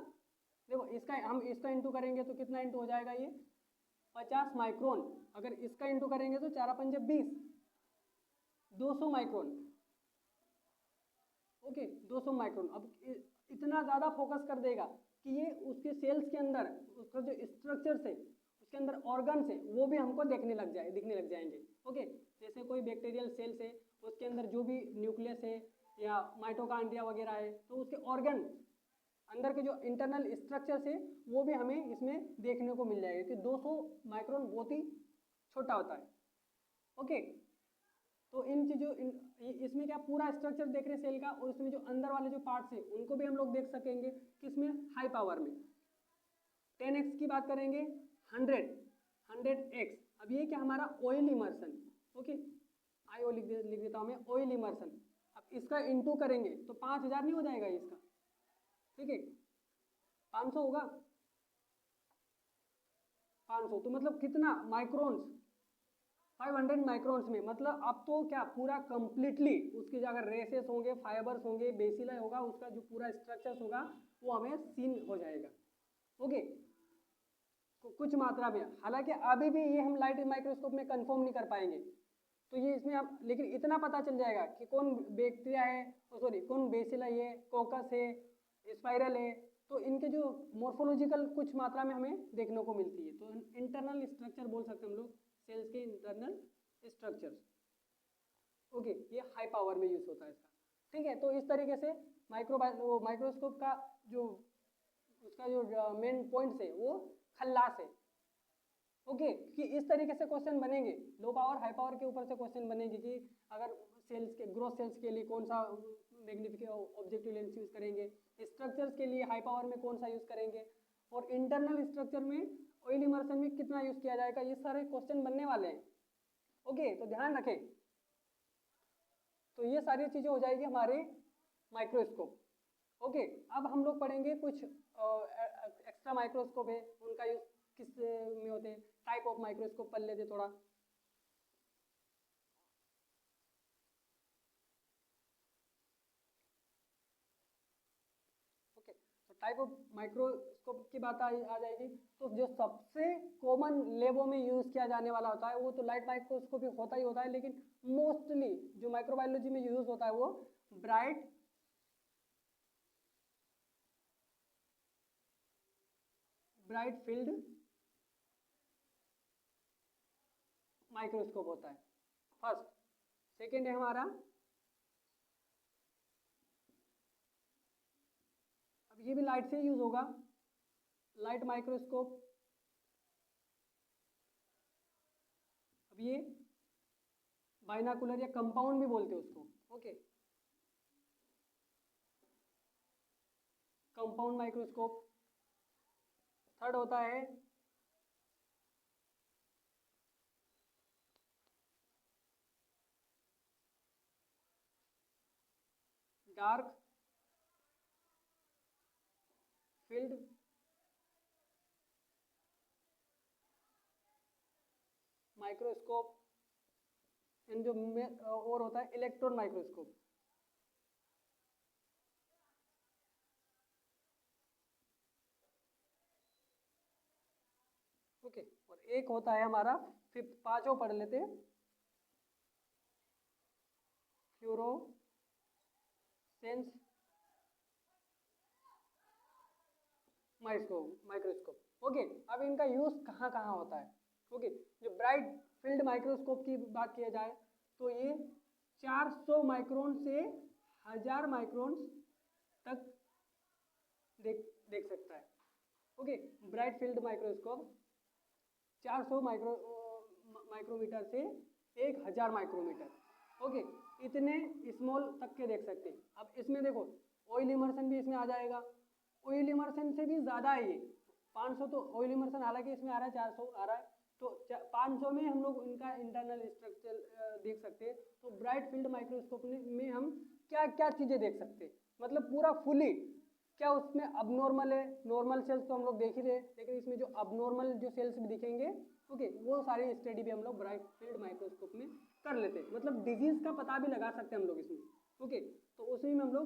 देखो इसका हम इसका इंटू करेंगे तो कितना इंटू हो जाएगा, ये 50 माइक्रोन। अगर इसका इंटू करेंगे तो 4 पंजे 20, 200 माइक्रोन। Okay, 200 micron. अब इतना ज़्यादा फोकस कर देगा कि ये उसके सेल्स के अंदर उसका जो स्ट्रक्चर्स है उसके अंदर ऑर्गन्स है वो भी हमको दिखने लग जाएंगे। ओके, जैसे कोई बैक्टीरियल सेल्स है उसके अंदर जो भी न्यूक्लियस है या माइटोकॉन्ड्रिया वगैरह है, तो उसके ऑर्गन अंदर के जो इंटरनल स्ट्रक्चर्स है वो भी हमें इसमें देखने को मिल जाएगा कि 200 माइक्रोन बहुत ही छोटा होता है। ओके, तो इन चीज़ों इसमें क्या पूरा स्ट्रक्चर देख रहे हैं सेल का, और इसमें जो अंदर वाले जो पार्ट्स हैं उनको भी हम लोग देख सकेंगे किसमें, हाई पावर में। 10x की बात करेंगे, 100x। अब ये क्या हमारा ऑयल इमर्सन। ओके, आईओ लिख देता हूँ मैं, ऑयल इमर्सन। अब इसका इंटू करेंगे तो 5000 नहीं हो जाएगा इसका, ठीक है, 500 होगा, 500 तो मतलब कितना माइक्रोन्स, 500 माइक्रोन्स में, मतलब अब तो क्या पूरा कंप्लीटली उसके जो अगर रेसेस होंगे, फाइबर्स होंगे, बेसिला होगा, उसका जो पूरा स्ट्रक्चर्स होगा वो हमें सीन हो जाएगा। ओके, कुछ मात्रा में, हालांकि अभी भी ये हम लाइट माइक्रोस्कोप में कंफर्म नहीं कर पाएंगे, तो ये इसमें आप, लेकिन इतना पता चल जाएगा कि कौन बैक्टीरिया है, सॉरी कौन बेसिला है, कोकस है, स्पाइरल है, तो इनके जो मॉर्फोलॉजिकल कुछ मात्रा में हमें देखने को मिलती है। तो इंटरनल स्ट्रक्चर बोल सकते हैं हम लोग, सेल्स के इंटरनल स्ट्रक्चर्स। ओके, ये हाई पावर में यूज होता है इसका, ठीक है। तो इस तरीके से माइक्रोस्कोप का जो उसका जो मेन पॉइंट्स है वो खल्लास है। ओके, कि इस तरीके से क्वेश्चन बनेंगे, लो पावर हाई पावर के ऊपर से क्वेश्चन बनेंगे कि अगर सेल्स के ग्रोथ सेल्स के लिए कौन सा मैग्निफिकेशन ऑब्जेक्टिव लेंस यूज करेंगे, स्ट्रक्चर्स के लिए हाई पावर में कौन सा यूज करेंगे, और इंटरनल स्ट्रक्चर में ऑयल इमर्सन में कितना यूज किया जाएगा, ये सारे क्वेश्चन बनने वाले हैं। ओके, तो ध्यान रखें। तो ये सारी चीजें हो जाएगी हमारे माइक्रोस्कोप। ओके, अब हम लोग पढ़ेंगे कुछ एक्स्ट्रा माइक्रोस्कोप है, उनका यूज किस में होते हैं, टाइप ऑफ माइक्रोस्कोप पढ़ लेते थोड़ा। ओके, तो टाइप ऑफ माइक्रोस्कोप की बात आ जाएगी, तो जो सबसे कॉमन लैबों में यूज किया जाने वाला होता है वो तो लाइट माइक्रोस्कोप होता ही होता है, लेकिन मोस्टली जो माइक्रोबायोलॉजी में यूज होता है वो ब्राइट फील्ड माइक्रोस्कोप होता है फर्स्ट। सेकेंड है हमारा, अब ये भी लाइट से यूज होगा, लाइट माइक्रोस्कोप। अब ये बाइनाकुलर या कंपाउंड भी बोलते हैं उसको। Okay, compound microscope. थर्ड होता है डार्क फील्ड माइक्रोस्कोप। इन जो और होता है इलेक्ट्रॉन माइक्रोस्कोप। ओके, और एक होता है हमारा फिफ्थ, पांचों पढ़ लेते हैं, फ्लोरोसेंस माइक्रोस्कोप। ओके, अब इनका यूज कहाँ कहाँ होता है। ओके, जो ब्राइट फील्ड माइक्रोस्कोप की बात किया जाए तो ये 400 माइक्रोन से 1000 माइक्रोन तक देख सकता है। Okay, bright field microscope 400 micrometre से 1000 माइक्रोमीटर। ओके, इतने स्मॉल तक के देख सकते हैं। अब इसमें देखो ऑयल इमर्सन भी इसमें आ जाएगा, ऑयल इमर्सन से भी ज़्यादा है ये 500, तो ऑयल इमर्सन हालांकि इसमें आ रहा है 400 आ रहा है, तो 500 में हम लोग इनका इंटरनल स्ट्रक्चर देख सकते हैं। तो ब्राइट फील्ड माइक्रोस्कोप में हम क्या क्या चीज़ें देख सकते हैं, मतलब पूरा फुली, क्या उसमें अबनॉर्मल है, नॉर्मल सेल्स तो हम लोग देख ही रहे, लेकिन इसमें जो अबनॉर्मल जो सेल्स भी दिखेंगे, ओके, वो सारी स्टडी भी हम लोग ब्राइट फील्ड माइक्रोस्कोप में कर लेते हैं, मतलब डिजीज का पता भी लगा सकते हैं हम लोग इसमें। ओके, तो उसी में हम लोग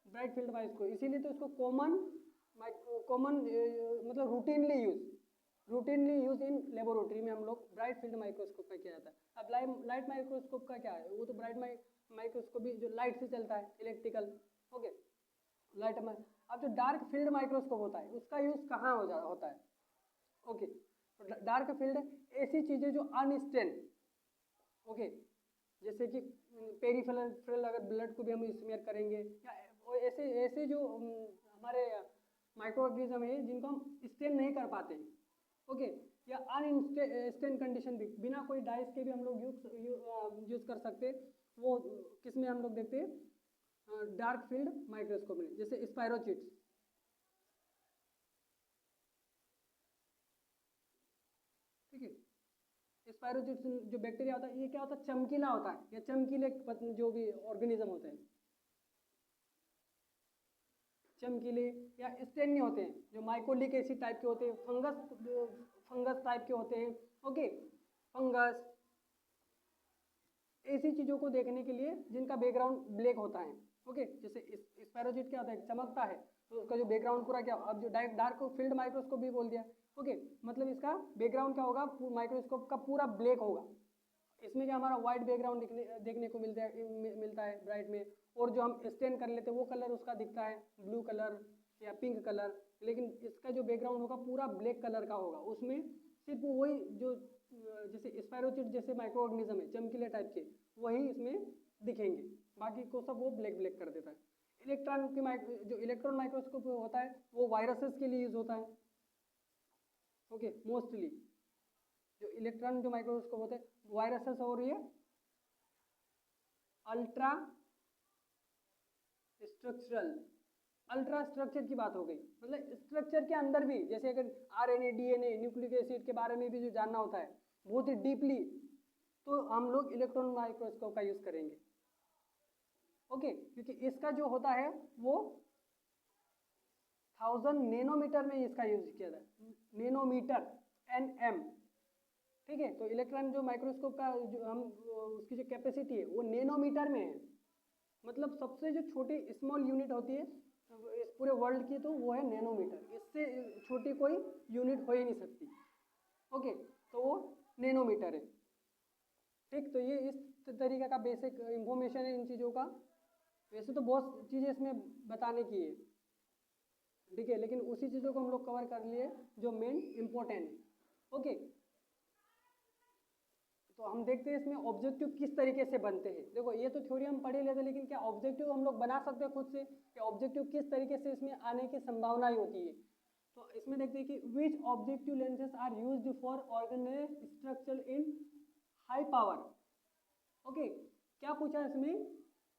ब्राइट फील्ड माइक्रोस्कोप, इसीलिए तो इसको कॉमन मतलब रूटीनली यूज इन लेबोरेटरी में हम लोग ब्राइट फील्ड माइक्रोस्कोप का किया जाता है। अब लाइट माइक्रोस्कोप का क्या है, वो तो ब्राइट माइक्रोस्कोप भी जो लाइट से चलता है, इलेक्ट्रिकल। ओके, लाइट में। अब जो डार्क फील्ड माइक्रोस्कोप होता है उसका यूज कहाँ होता है। ओके, तो तो डार्क फील्ड ऐसी चीज़ें जो अनस्टेन, ओके, जैसे कि पेरिफेरल अगर ब्लड को भी हम स्मेयर करेंगे, या ऐसे ऐसे जो हमारे माइक्रो ऑर्गेनिज्म है जिनको हम स्टेन नहीं कर पाते, ओके, या अनस्टेन कंडीशन भी बिना कोई डाइस के भी हम लोग यूज कर सकते, वो किस में हम लोग देखते हैं डार्क फील्ड माइक्रोस्कोप में, जैसे स्पायरोचिट्स, ठीक है। स्पायरोचिट्स जो बैक्टीरिया होता है ये क्या होता है, चमकीला होता है, या चमकीले जो भी ऑर्गेनिज्म होते हैं चमकीले या स्टेन नहीं होते हैं, जो माइकोलिक एसिड टाइप के होते हैं, फंगस टाइप के होते हैं, ओके, फंगस, ऐसी चीज़ों को देखने के लिए जिनका बैकग्राउंड ब्लैक होता है, ओके। जैसे स्पैरोचिट क्या होता है, चमकता है, तो उसका जो बैकग्राउंड पूरा क्या, अब जो डार्क फील्ड माइक्रोस्कोप भी बोल दिया, ओके, मतलब इसका बैकग्राउंड क्या होगा, माइक्रोस्कोप का पूरा ब्लैक होगा। इसमें क्या हमारा वाइट बैकग्राउंड देखने को मिलता है ब्राइट में, और जो हम स्टेन कर लेते हैं वो कलर उसका दिखता है ब्लू कलर या पिंक कलर, लेकिन इसका जो बैकग्राउंड होगा पूरा ब्लैक कलर का होगा, उसमें सिर्फ वही जो जैसे स्पायरोचिट जैसे माइक्रो ऑर्गेनिज्म है चमकीले टाइप के, वही इसमें दिखेंगे, बाकी को सब वो ब्लैक ब्लैक कर देता है। इलेक्ट्रॉन की जो इलेक्ट्रॉन माइक्रोस्कोप होता है वो वायरसेस के लिए यूज होता है, ओके, मोस्टली जो इलेक्ट्रॉन जो माइक्रोस्कोप होते हैं वायरसेस और ये अल्ट्रा स्ट्रक्चर की बात हो गई, मतलब स्ट्रक्चर के अंदर भी, जैसे अगर आरएनए डीएनए न्यूक्लिक एसिड के बारे में भी जो जानना होता है बहुत ही डीपली, तो हम लोग इलेक्ट्रॉन माइक्रोस्कोप का यूज करेंगे, ओके, क्योंकि इसका जो होता है वो 1000 नैनोमीटर में इसका यूज किया जाता है, नैनोमीटर NM, ठीक है। तो इलेक्ट्रॉन जो माइक्रोस्कोप का जो हम उसकी जो कैपेसिटी है वो नैनोमीटर में है, मतलब सबसे जो छोटी स्मॉल यूनिट होती है इस पूरे वर्ल्ड की, तो वो है नैनोमीटर, इससे छोटी कोई यूनिट हो ही नहीं सकती, ओके, तो वो नैनोमीटर है, ठीक। तो ये इस तरीके का बेसिक इंफॉर्मेशन है इन चीज़ों का, वैसे तो बहुत चीज़ें इसमें बताने की है, ठीक है, लेकिन उसी चीज़ों को हम लोग कवर कर लिए जो मेन इम्पोर्टेंट है, ओके। तो हम देखते हैं इसमें ऑब्जेक्टिव किस तरीके से बनते हैं। देखो ये तो थ्योरी हम पढ़ ही लेते हैं, लेकिन क्या ऑब्जेक्टिव हम लोग बना सकते हैं खुद से, क्या ऑब्जेक्टिव किस तरीके से इसमें आने की संभावनाएं होती है। तो इसमें देखते हैं कि which objective lenses are used for organise structure in high power, okay, क्या पूछा है इसमें,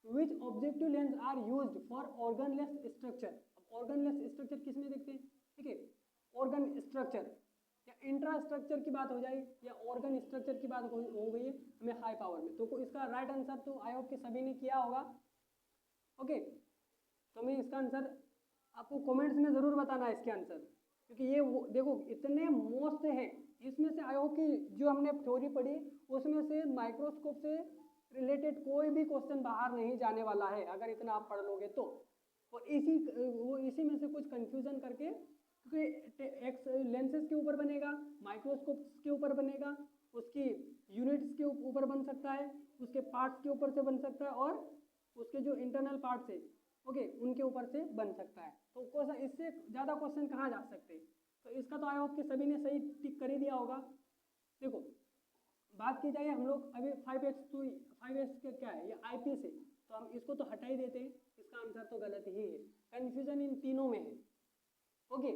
which objective lens are used for organelles structure. Organelles structure किस में देखते हैं, ठीक है, ऑर्गन स्ट्रक्चर या इंफ्रास्ट्रक्चर की बात हो जाए या ऑर्गन स्ट्रक्चर की बात हो गई है हमें हाई पावर में, तो इसका राइट आंसर तो आई होप कि सभी ने किया होगा, ओके। तो मैं इसका आंसर आपको कमेंट्स में ज़रूर बताना है इसके आंसर, क्योंकि ये देखो इतने मोस्ट है, इसमें से आई होप कि जो हमने थ्योरी पढ़ी उसमें से माइक्रोस्कोप से रिलेटेड कोई भी क्वेश्चन बाहर नहीं जाने वाला है, अगर इतना आप पढ़ लोगे तो। और इसी में से कुछ कंफ्यूजन करके, क्योंकि एक्स लेंसेज के ऊपर बनेगा, माइक्रोस्कोप के ऊपर बनेगा, उसकी यूनिट्स के ऊपर बन सकता है, उसके पार्ट्स के ऊपर से बन सकता है, और उसके जो इंटरनल पार्ट्स है, ओके, उनके ऊपर से बन सकता है। तो क्वेश्चन इससे ज़्यादा क्वेश्चन कहाँ जा सकते हैं, तो इसका तो आई होप कि सभी ने सही टिक कर ही दिया होगा। देखो बात की जाए हम लोग अभी 5x का क्या है, ये IP से, तो हम इसको तो हटा ही देते हैं, इसका आंसर तो गलत ही है, कन्फ्यूजन इन तीनों में है, ओके।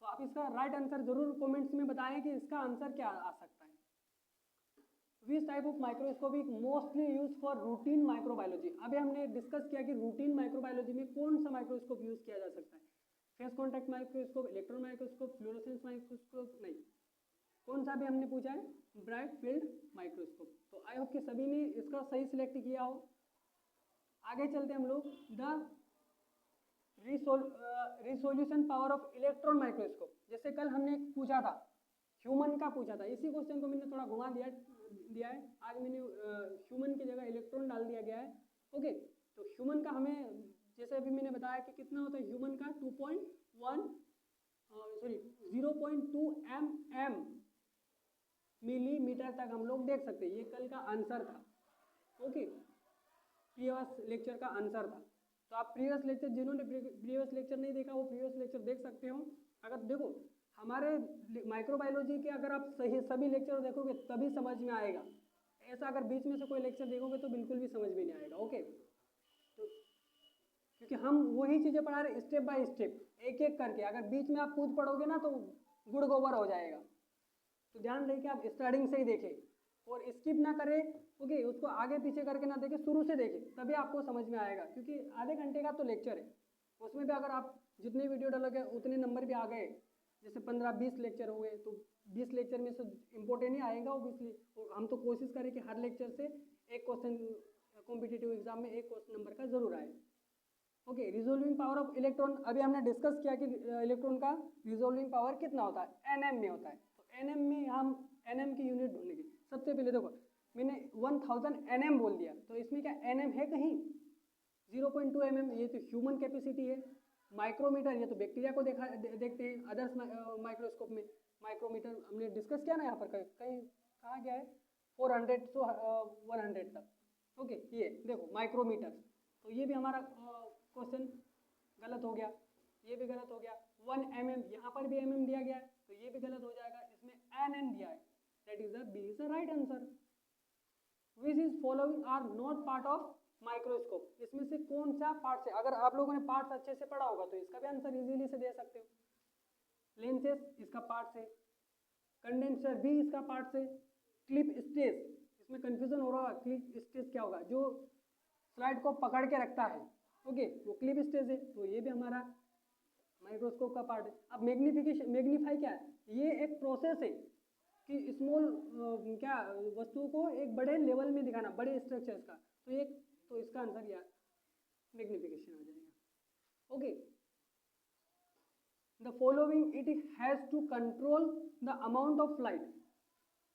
तो आप इसका राइट आंसर जरूर कमेंट्स में बताएं कि इसका आंसर क्या आ सकता है। Which type of microscopic mostly use for routine microbiology. अभी हमने डिस्कस किया कि रूटीन माइक्रोबायोलॉजी में कौन सा माइक्रोस्कोप यूज किया जा सकता है, face contact microscope, electron microscope, fluorescence microscope, नहीं, कौन सा भी हमने पूछा है, ब्राइट फील्ड माइक्रोस्कोप। तो आई होप कि सभी ने इसका सही सिलेक्ट किया हो। आगे चलते हम लोग, the resolution power of electron microscope. जैसे कल हमने पूछा था, ह्यूमन का पूछा था, इसी क्वेश्चन को मैंने थोड़ा घुमा दिया है, आज मैंने ह्यूमन की जगह इलेक्ट्रॉन डाल दिया गया है, ओके। तो ह्यूमन का हमें जैसे अभी मैंने बताया कि कितना होता है ह्यूमन का 0.2 mm मिलीमीटर तक हम लोग देख सकते हैं। ये कल का आंसर था, ओके, प्रीवियस लेक्चर का आंसर था। तो आप प्रीवियस लेक्चर, जिन्होंने प्रीवियस लेक्चर नहीं देखा वो प्रीवियस लेक्चर देख सकते हो। अगर देखो हमारे माइक्रोबायोलॉजी के अगर आप सही सभी लेक्चर देखोगे तभी समझ में आएगा, ऐसा अगर बीच में से कोई लेक्चर देखोगे तो बिल्कुल भी समझ में नहीं आएगा। ओके, तो क्योंकि हम वही चीज़ें पढ़ा रहे स्टेप बाय स्टेप, एक एक करके। अगर बीच में आप कूद पढ़ोगे ना तो गुड़ गोबर हो जाएगा। तो ध्यान रहे कि आप स्टार्टिंग से ही देखें और स्किप ना करें। ओके, उसको आगे पीछे करके ना देखें, शुरू से देखें, तभी आपको समझ में आएगा। क्योंकि आधे घंटे का तो लेक्चर है, उसमें भी अगर आप जितने वीडियो डालोगे उतने नंबर भी आ गए, जैसे 15-20 लेक्चर हुए तो 20 लेक्चर में से इम्पोर्टेंट ही आएगा ओबियसली। और हम तो कोशिश करें कि हर लेक्चर से एक क्वेश्चन कॉम्पिटिटिव एग्जाम में एक क्वेश्चन नंबर का जरूर आए। Okay, resolving power of electron, अभी हमने डिस्कस किया कि इलेक्ट्रॉन का रिजोल्विंग पावर कितना होता है, एनएम में होता है। तो एनएम में हम एनएम की यूनिट ढूंढेंगे। सबसे पहले देखो मैंने 1000 एनएम बोल दिया, तो इसमें क्या एनएम है कहीं? 0.2 mm ये तो ह्यूमन कैपेसिटी है। माइक्रोमीटर ये तो बैक्टीरिया को देखते हैं अदर्स माइक्रोस्कोप में। माइक्रोमीटर हमने डिस्कस किया ना यहाँ पर, कहीं कहाँ गया है 400 to 100 तक। ओके, ये देखो माइक्रोमीटर, तो ये भी हमारा क्वेश्चन गलत हो गया, ये भी गलत हो गया। 1 mm यहाँ पर भी mm दिया गया है, तो ये भी गलत हो जाएगा। इसमें nn दिया है, that is the B is the right answer. Which is following are not part of microscope, इसमें से कौन सा पार्ट से, अगर आप लोगों ने पार्ट्स अच्छे से पढ़ा होगा तो इसका भी आंसर इजीली से दे सकते हो। लेंसेस इसका पार्ट से, कंडेंसर भी इसका पार्ट से, क्लिप स्टेज, इसमें कंफ्यूजन हो रहा है, क्लिप स्टेज क्या होगा? जो स्लाइड को पकड़ के रखता है, ओके, वो क्लिप स्टेज है, तो ये भी हमारा माइक्रोस्कोप का पार्ट है। अब मैग्निफिकेशन, मैग्नीफाई क्या है? ये एक प्रोसेस है कि स्मॉल क्या वस्तु को एक बड़े लेवल में दिखाना, बड़े स्ट्रक्चर्स का, तो एक, तो इसका आंसर यार मैग्निफिकेशन आ जाएगा। Okay, the following it has to control the amount of light.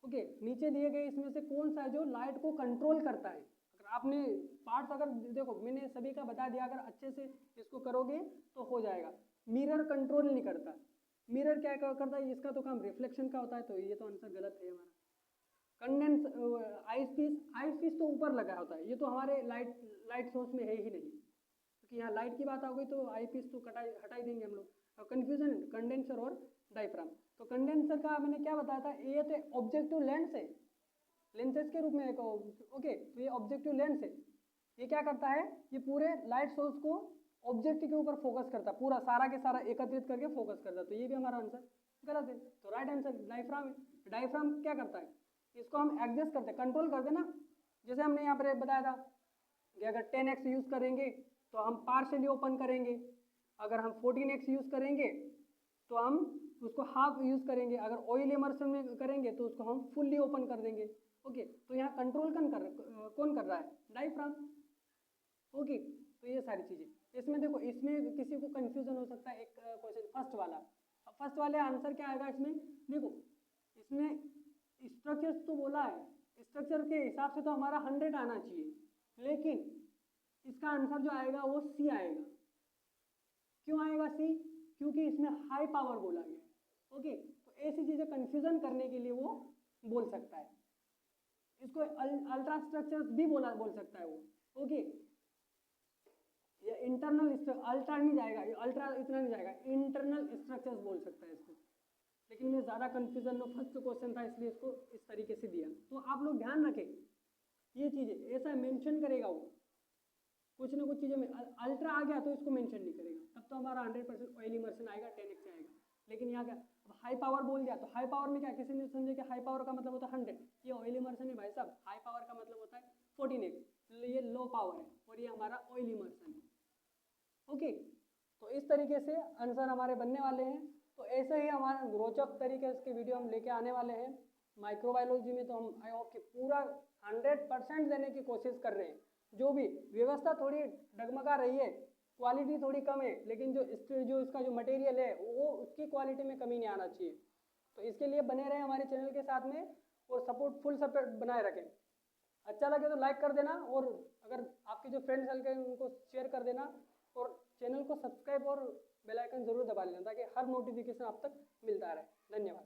Okay, नीचे दिए गए इसमें से कौन सा है जो लाइट को कंट्रोल करता है? अगर आपने पार्ट्स, अगर देखो मैंने सभी का बता दिया, अगर अच्छे से इसको करोगे तो हो जाएगा। मिरर कंट्रोल नहीं करता। मिरर क्या करता है? इसका तो काम रिफ्लेक्शन का होता है, तो ये तो आंसर गलत है हमारा। कंडेंस, आइस पीस तो ऊपर लगा होता है, ये तो हमारे लाइट सोर्स में है ही नहीं, क्योंकि यहाँ लाइट की बात आ गई तो आई पीस तो हटाई देंगे हम लोग। कंफ्यूजन कंडेंसर और डायफ्राम। तो कंडेंसर का मैंने क्या बताया था, ये तो ऑब्जेक्टिव लेंस है, लेंसेज के रूप में एक, ओके, तो ये ऑब्जेक्टिव लेंस है। ये क्या करता है? ये पूरे लाइट सोर्स को ऑब्जेक्ट के ऊपर फोकस करता है, पूरा सारा के सारा एकत्रित करके फोकस करता है, तो ये भी हमारा आंसर गलत है। तो राइट आंसर डायफ्राम है। डायफ्राम क्या करता है? इसको हम एडजस्ट करते हैं, कंट्रोल करते हैं ना। जैसे हमने यहाँ पर बताया था कि अगर 10x यूज करेंगे तो हम पार्शियली ओपन करेंगे, अगर हम 14x यूज करेंगे तो हम उसको हाफ यूज करेंगे, अगर ऑयल इमर्शन में करेंगे तो उसको हम फुल्ली ओपन कर देंगे। ओके, तो यहाँ कंट्रोल कौन कर रहा है? डायफ्राम। ओके, तो ये सारी चीजें इसमें देखो, इसमें किसी को कंफ्यूजन हो सकता है। एक क्वेश्चन फर्स्ट वाला, फर्स्ट वाले आंसर क्या आएगा इसमें? देखो इसमें स्ट्रक्चर्स तो बोला है, स्ट्रक्चर के हिसाब से तो हमारा 100 आना चाहिए, लेकिन इसका आंसर जो आएगा वो सी आएगा। क्यों आएगा सी? क्योंकि इसमें हाई पावर बोला गया। ओके, तो ऐसी चीजें कंफ्यूजन करने के लिए वो बोल सकता है। इसको अल्ट्रा स्ट्रक्चर्स भी बोल सकता है वो। ओके, ये इंटरनल, अल्ट्रा नहीं जाएगा, अल्ट्रा इतना नहीं जाएगा, इंटरनल स्ट्रक्चर्स बोल सकता है इसको। लेकिन मैं ज़्यादा कंफ्यूजन में, फर्स्ट क्वेश्चन था इसलिए इसको इस तरीके से दिया। तो आप लोग ध्यान रखें ये चीज़ें, ऐसा मेंशन करेगा वो कुछ ना कुछ चीज़ों में। अल्ट्रा आ गया तो इसको मेंशन नहीं करेगा, तब तो हमारा 100% ऑयल इमर्शन आएगा, 10x आएगा। लेकिन यहाँ क्या, अब हाई पावर बोल दिया तो हाई पावर में क्या, किसी ने समझे कि हाई पावर का मतलब होता है 100, ये ऑयल इमर्शन है भाई साहब। हाई पावर का मतलब होता है 14x, ये लो पावर है और ये हमारा ऑयल इमर्शन है। ओके, तो इस तरीके से आंसर हमारे बनने वाले हैं। तो ऐसे ही हमारा रोचक तरीके से वीडियो हम लेके आने वाले हैं। माइक्रोबायोलॉजी में तो हम आई होप कि पूरा 100% देने की कोशिश कर रहे हैं। जो भी व्यवस्था थोड़ी डगमगा रही है, क्वालिटी थोड़ी कम है, लेकिन जो इसका जो मटेरियल है वो उसकी क्वालिटी में कमी नहीं आना चाहिए। तो इसके लिए बने रहे हमारे चैनल के साथ में और फुल सपोर्ट बनाए रखें। अच्छा लगे तो लाइक कर देना, और अगर आपके जो फ्रेंड्स सर्कल हैं उनको शेयर कर देना, और चैनल को सब्सक्राइब और बेल आइकन जरूर दबा लेना ताकि हर नोटिफिकेशन आप तक मिलता रहे। धन्यवाद।